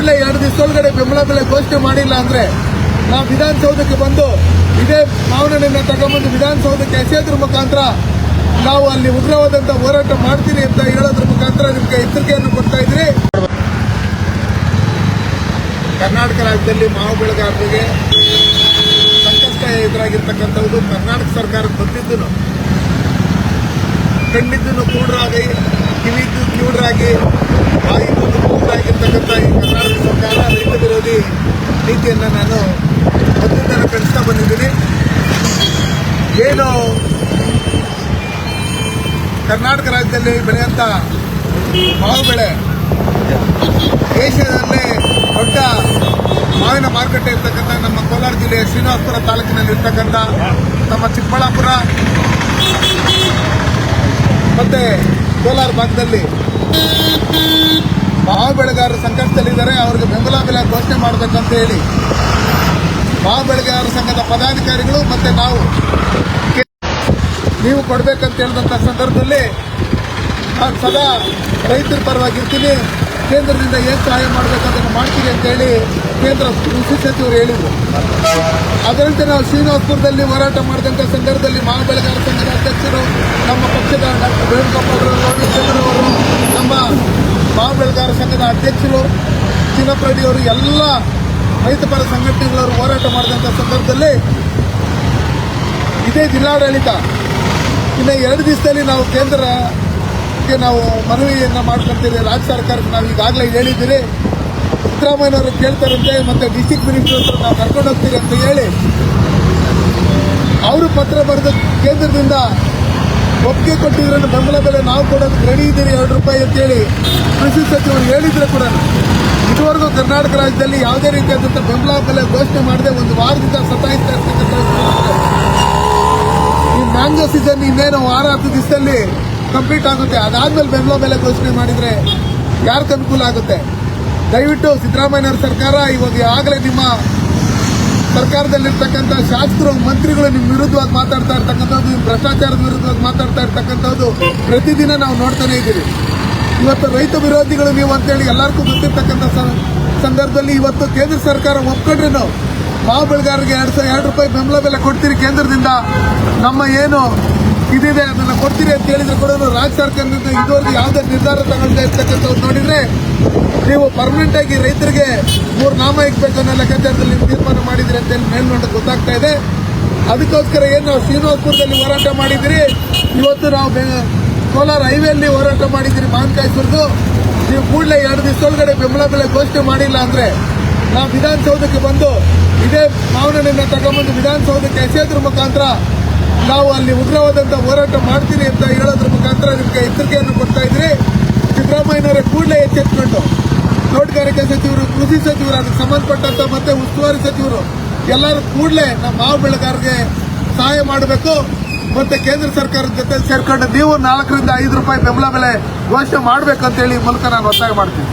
ಕೂಡಲೇ 2 ದಿವಸದೊಳಗಡೆ ಬೆಂಬಲ ಬೆಲೆ ಘೋಷಣೆ ಮಾಡಿಲ್ಲ ಅಂದ್ರೆ ನಾವು ವಿಧಾನಸೌಧಕ್ಕೆ ಬಂದು ಇದೇ ಮಾವನಹಣ್ಣನ್ನ ತಗೊಂಡ್ಬಂದು ವಿಧಾನಸೌಧಕ್ಕೆ ಎಸೆಯೋದ್ರ ಮುಖಾಂತರ ನಾವು ಅಲ್ಲಿ ಉಗ್ರವಾದಂತಹ ಹೋರಾಟ ಮಾಡ್ತೀನಿ ಅಂತ ಹೇಳೋದ್ರ ಮುಖಾಂತರ ನಿಮಗೆ ಎಚ್ಚರಿಕೆಯನ್ನು ಕೊಡ್ತಾ ಇದ್ರಿ. ಕರ್ನಾಟಕ ರಾಜ್ಯದಲ್ಲಿ ಮಾವು ಬೆಳೆಗಾರರಿಗೆ ಸಂಕಷ್ಟ ಎದುರಾಗಿರ್ತಕ್ಕಂಥದ್ದು ಕರ್ನಾಟಕ ಸರ್ಕಾರ ಬಂದಿದ್ದು ಕಣ್ಣಿದ್ದನ್ನು ಕೂಡರಾಗಿ ಕಿವಿದ್ದು ಕಿವುಡರಾಗಿ ಬಾಯಿದ್ದು ಕೂಡರಾಗಿರ್ತಕ್ಕಂಥ ಈ ಕರ್ನಾಟಕ ಸರ್ಕಾರ ರೈತ ವಿರೋಧಿ ನೀತಿಯನ್ನು ನಾನು ಮೊದಲಿಂದ ಕಳಿಸ್ತಾ ಬಂದಿದ್ದೀನಿ. ಏನು ಕರ್ನಾಟಕ ರಾಜ್ಯದಲ್ಲಿ ಬೆಳೆಯುವಂಥ ಮಾವು ಬೆಳೆ ದೇಶದಲ್ಲೇ ದೊಡ್ಡ ಮಾವಿನ ಮಾರುಕಟ್ಟೆ ಇರ್ತಕ್ಕಂಥ ನಮ್ಮ ಕೋಲಾರ ಜಿಲ್ಲೆಯ ಶ್ರೀನಿವಾಸಪುರ ತಾಲೂಕಿನಲ್ಲಿ ಇರ್ತಕ್ಕಂಥ ನಮ್ಮ ಚಿಕ್ಕಬಳ್ಳಾಪುರ ಮತ್ತೆ ಕೋಲಾರ ಭಾಗದಲ್ಲಿ ಮಾವು ಬೆಳೆಗಾರರು ಸಂಕಷ್ಟದಲ್ಲಿದ್ದಾರೆ. ಅವರಿಗೆ ಬೆಂಬಲ ಬೆಲೆ ಘೋಷಣೆ ಮಾಡಬೇಕಂತ ಹೇಳಿ ಮಾವು ಬೆಳೆಗಾರರ ಸಂಘದ ಪದಾಧಿಕಾರಿಗಳು ಮತ್ತೆ ನೀವು ಕೊಡಬೇಕಂತ ಹೇಳಿದಂಥ ಸಂದರ್ಭದಲ್ಲಿ ನಾನು ಸದಾ ರೈತರ ಪರವಾಗಿರ್ತೀನಿ, ಕೇಂದ್ರದಿಂದ ಏನು ಸಹಾಯ ಮಾಡಬೇಕಂತ ಮಾಡ್ತೀನಿ ಅಂತ ಹೇಳಿ ಕೇಂದ್ರ ಕೃಷಿ ಸಚಿವರು ಹೇಳಿದರು. ಅದರಂತೆ ನಾವು ಶ್ರೀನಿವಾಸಪುರದಲ್ಲಿ ಹೋರಾಟ ಮಾಡಿದಂಥ ಸಂದರ್ಭದಲ್ಲಿ ಮಾವು ಬೆಳೆಗಾರರ ಸಂಘದ ಅಧ್ಯಕ್ಷರು, ನಮ್ಮ ಪಕ್ಷದ ಡಾಕ್ಟರ್ ವೇಣುಗೋಪಾಲ್ ಅವರು, ನಮ್ಮ ಮಾವು ಬೆಳೆಗಾರರ ಸಂಘದ ಅಧ್ಯಕ್ಷರು ಚಿನ್ನಪ್ರಡಿಯವರು ಎಲ್ಲ ರೈತ ಪರ ಸಂಘಟನೆಗಳವರು ಹೋರಾಟ ಮಾಡಿದಂಥ ಸಂದರ್ಭದಲ್ಲಿ ಇದೇ ಜಿಲ್ಲಾಡಳಿತ ಇನ್ನು 2 ದಿವಸದಲ್ಲಿ ನಾವು ಕೇಂದ್ರಕ್ಕೆ ನಾವು ಮನವಿಯನ್ನು ಮಾಡ್ಕೊಳ್ತೀವಿ. ರಾಜ್ಯ ಸರ್ಕಾರಕ್ಕೆ ನಾವು ಈಗಾಗಲೇ ಹೇಳಿದ್ದೀರಿ, ಸಿದ್ದರಾಮಯ್ಯನವರು ಕೇಳ್ತಾರಂತೆ ಮತ್ತೆ ಡಿಸ್ಟಿಕ್ ಮಿನಿಸ್ಟರ್ ಹತ್ರ ನಾವು ಕರ್ಕೊಂಡು ಹೋಗ್ತೀರಿ ಅಂತ ಹೇಳಿ ಅವರು ಪತ್ರ ಬರೆದು ಕೇಂದ್ರದಿಂದ ಒಪ್ಪಿಗೆ ಕೊಟ್ಟಿದ್ರನ್ನು ಬೆಂಬಲ ಬೆಲೆ ನಾವು ಕೊಡೋದಕ್ಕೆ ರೆಡಿ ಇದ್ದೀರಿ ₹2 ಅಂತೇಳಿ ಕೃಷಿ ಸಚಿವರು ಹೇಳಿದ್ರೆ ಕೂಡ ಇದುವರೆಗೂ ಕರ್ನಾಟಕ ರಾಜ್ಯದಲ್ಲಿ ಯಾವುದೇ ರೀತಿಯಾದಂಥ ಬೆಂಬಲ ಬೆಲೆ ಘೋಷಣೆ ಮಾಡದೆ 1 ವಾರದಿಂದ ಸತಾಯಿಸ್ತಾ ಇರ್ತಕ್ಕಂಥ ಈ ಮ್ಯಾಂಗೋ ಸೀಸನ್ ಇನ್ನೇನು 10 ದಿವಸದಲ್ಲಿ ಕಂಪ್ಲೀಟ್ ಆಗುತ್ತೆ. ಅದಾದ್ಮೇಲೆ ಬೆಂಬಲ ಬೆಲೆ ಘೋಷಣೆ ಮಾಡಿದ್ರೆ ಯಾರಿಗೆ ಅನುಕೂಲ ಆಗುತ್ತೆ? ದಯವಿಟ್ಟು ಸಿದ್ದರಾಮಯ್ಯನವರ ಸರ್ಕಾರ ಇವಾಗ ಆಗಲೇ ನಿಮ್ಮ ಸರ್ಕಾರದಲ್ಲಿರ್ತಕ್ಕಂಥ ಶಾಸಕರು ಮಂತ್ರಿಗಳು ನಿಮ್ಮ ವಿರುದ್ಧವಾಗಿ ಮಾತಾಡ್ತಾ ಇರ್ತಕ್ಕಂಥದ್ದು, ನಿಮ್ಮ ಭ್ರಷ್ಟಾಚಾರದ ವಿರುದ್ಧವಾಗಿ ಮಾತಾಡ್ತಾ ಇರ್ತಕ್ಕಂಥದ್ದು ಪ್ರತಿದಿನ ನಾವು ನೋಡ್ತಾನೆ ಇದ್ದೀವಿ. ಇವತ್ತು ರೈತ ವಿರೋಧಿಗಳು ನೀವು ಅಂತೇಳಿ ಎಲ್ಲರಿಗೂ ಗೊತ್ತಿರ್ತಕ್ಕಂಥ ಸಂದರ್ಭದಲ್ಲಿ ಇವತ್ತು ಕೇಂದ್ರ ಸರ್ಕಾರ ಒಪ್ಕೊಂಡ್ರೇನು ಮಾವು ಬೆಳೆಗಾರರಿಗೆ ₹2 ಬೆಂಬಲ ಬೆಲೆ ಕೊಡ್ತೀರಿ ಕೇಂದ್ರದಿಂದ, ನಮ್ಮ ಏನು ಇದಿದೆ ಅದನ್ನು ಕೊಡ್ತೀರಿ ಅಂತ ಹೇಳಿದ್ರೆ ಕೂಡ ರಾಜ್ಯ ಸರ್ಕಾರದಿಂದ ಇದುವರೆಗೂ ಯಾವುದೇ ನಿರ್ಧಾರ ತಗೊಳ್ತಾ ಇರ್ತಕ್ಕಂಥದ್ದು ನೋಡಿದ್ರೆ ನೀವು ಪರ್ಮನೆಂಟ್ ಆಗಿ ರೈತರಿಗೆ 3 ನಾಮ ಇಕ್ಬೇಕು ಅನ್ನೋ ಲೆಕ್ಕಾಚಾರದಲ್ಲಿ ನೀವು ತೀರ್ಮಾನ ಮಾಡಿದಿರಿ ಅಂತ ಹೇಳಿ ಮೇಲ್ನೋಟಕ್ಕೆ ಗೊತ್ತಾಗ್ತಾ ಇದೆ. ಅದಕ್ಕೋಸ್ಕರ ಏನು ನಾವು ಶ್ರೀನಿವಾಸಪುರದಲ್ಲಿ ಹೋರಾಟ ಮಾಡಿದಿರಿ, ಇವತ್ತು ನಾವು ಕೋಲಾರ ಹೈವೇಯಲ್ಲಿ ಹೋರಾಟ ಮಾಡಿದಿರಿ ಮಾವಿನಕಾಯಿ ಸುರಿದು. ನೀವು ಕೂಡಲೇ 2 ದಿವಸದೊಳಗಡೆ ಬೆಂಬಲ ಬೆಲೆ ಘೋಷಣೆ ಮಾಡಿಲ್ಲ ಅಂದ್ರೆ ನಾವು ವಿಧಾನಸೌಧಕ್ಕೆ ಬಂದು ಇದೇ ಮಾವನಹಣ್ಣನ್ನ ತಗೊಂಡ್ಬಂದು ವಿಧಾನಸೌಧಕ್ಕೆ ಎಸೆಯೋದ್ರ ಮುಖಾಂತರ ನಾವು ಅಲ್ಲಿ ಉಗ್ರವಾದಂತಹ ಹೋರಾಟ ಮಾಡ್ತೀನಿ ಅಂತ ಹೇಳೋದ್ರ ಮುಖಾಂತರ ನಿಮಗೆ ಎಚ್ಚರಿಕೆಯನ್ನು ಕೊಡ್ತಾ ಇದ್ರಿ. ಸಿದ್ದರಾಮಯ್ಯನವರೇ ಕೂಡಲೇ ಎಚ್ಚೆತ್ಕೊಂಡು ತೋಟಗಾರಿಕೆ ಸಚಿವರು, ಕೃಷಿ ಸಚಿವರು, ಅದಕ್ಕೆ ಸಂಬಂಧಪಟ್ಟಂತ ಮತ್ತೆ ಉಸ್ತುವಾರಿ ಸಚಿವರು ಎಲ್ಲರೂ ಕೂಡಲೇ ನಮ್ಮ ಮಾವು ಬೆಳೆಗಾರರಿಗೆ ಸಹಾಯ ಮಾಡಬೇಕು. ಮತ್ತೆ ಕೇಂದ್ರ ಸರ್ಕಾರದ ಜೊತೆ ಸೇರ್ಕೊಂಡು ನೀವು ₹4 ರಿಂದ ₹5 ಬೆಂಬಲ ಬೆಲೆ ಘೋಷಣೆ ಮಾಡಬೇಕಂತ ಹೇಳಿ ಮೂಲಕ ನಾನು ಒತ್ತಾಯ ಮಾಡ್ತೀನಿ.